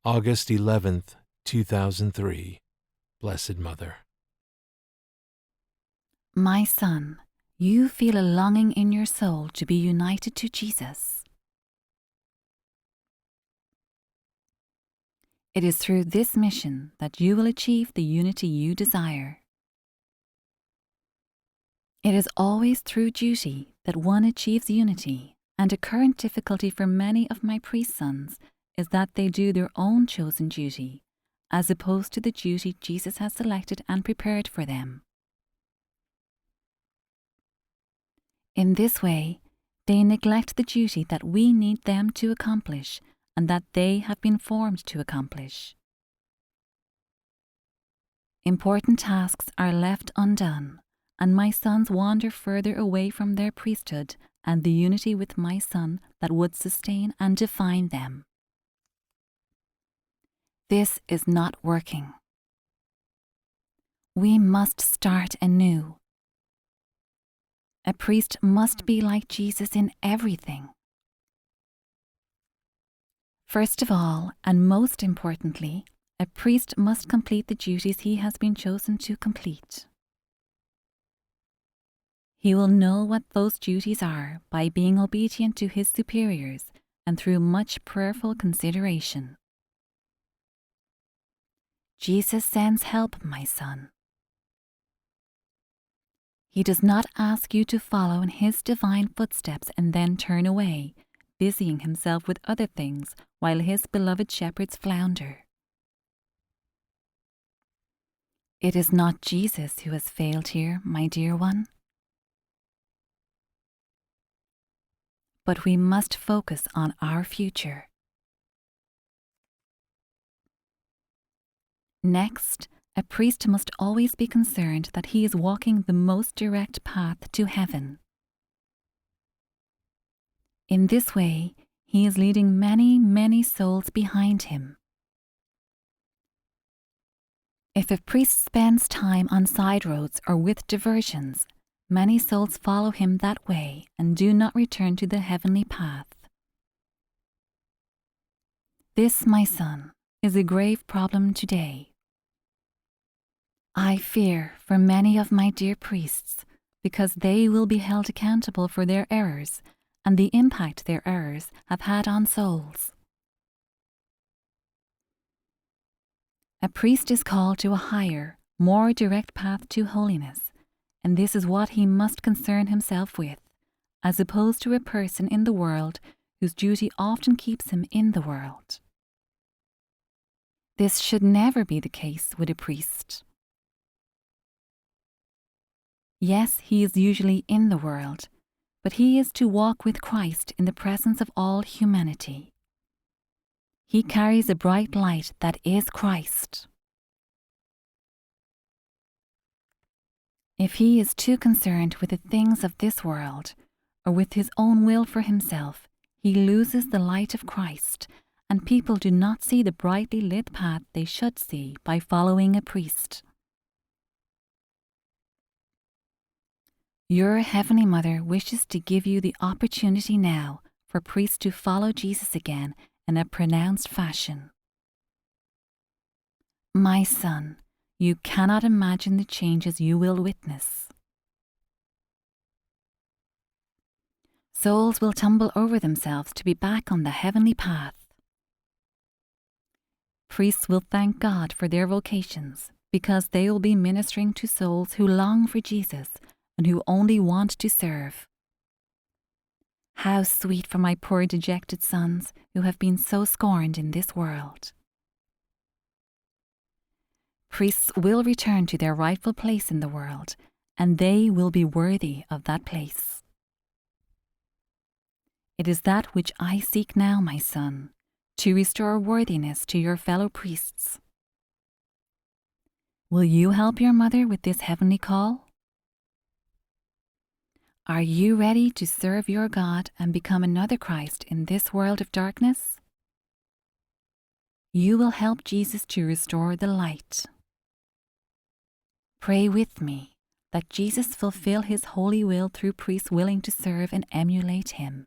August 11th, 2003. Blessed Mother. My son, you feel a longing in your soul to be united to Jesus. It is through this mission that you will achieve the unity you desire. It is always through duty that one achieves unity, and a current difficulty for many of my priest sons is that they do their own chosen duty, as opposed to the duty Jesus has selected and prepared for them. In this way, they neglect the duty that we need them to accomplish and that they have been formed to accomplish. Important tasks are left undone, and my sons wander further away from their priesthood and the unity with my Son that would sustain and define them. This is not working. We must start anew. A priest must be like Jesus in everything. First of all, and most importantly, a priest must complete the duties he has been chosen to complete. He will know what those duties are by being obedient to his superiors and through much prayerful consideration. Jesus sends help, my son. He does not ask you to follow in his divine footsteps and then turn away, busying himself with other things while his beloved shepherds flounder. It is not Jesus who has failed here, my dear one. But we must focus on our future. Next, a priest must always be concerned that he is walking the most direct path to heaven. In this way, he is leading many, many souls behind him. If a priest spends time on side roads or with diversions, many souls follow him that way and do not return to the heavenly path. This, my son, is a grave problem today. I fear for many of my dear priests, because they will be held accountable for their errors and the impact their errors have had on souls. A priest is called to a higher, more direct path to holiness, and this is what he must concern himself with, as opposed to a person in the world whose duty often keeps him in the world. This should never be the case with a priest. Yes, he is usually in the world, but he is to walk with Christ in the presence of all humanity. He carries a bright light that is Christ. If he is too concerned with the things of this world, or with his own will for himself, he loses the light of Christ, and people do not see the brightly lit path they should see by following a priest. Your Heavenly Mother wishes to give you the opportunity now for priests to follow Jesus again in a pronounced fashion. My son, you cannot imagine the changes you will witness. Souls will tumble over themselves to be back on the heavenly path. Priests will thank God for their vocations because they will be ministering to souls who long for Jesus and who only want to serve. How sweet for my poor dejected sons who have been so scorned in this world. Priests will return to their rightful place in the world, and they will be worthy of that place. It is that which I seek now, my son, to restore worthiness to your fellow priests. Will you help your mother with this heavenly call? Are you ready to serve your God and become another Christ in this world of darkness? You will help Jesus to restore the light. Pray with me that Jesus fulfill his holy will through priests willing to serve and emulate him.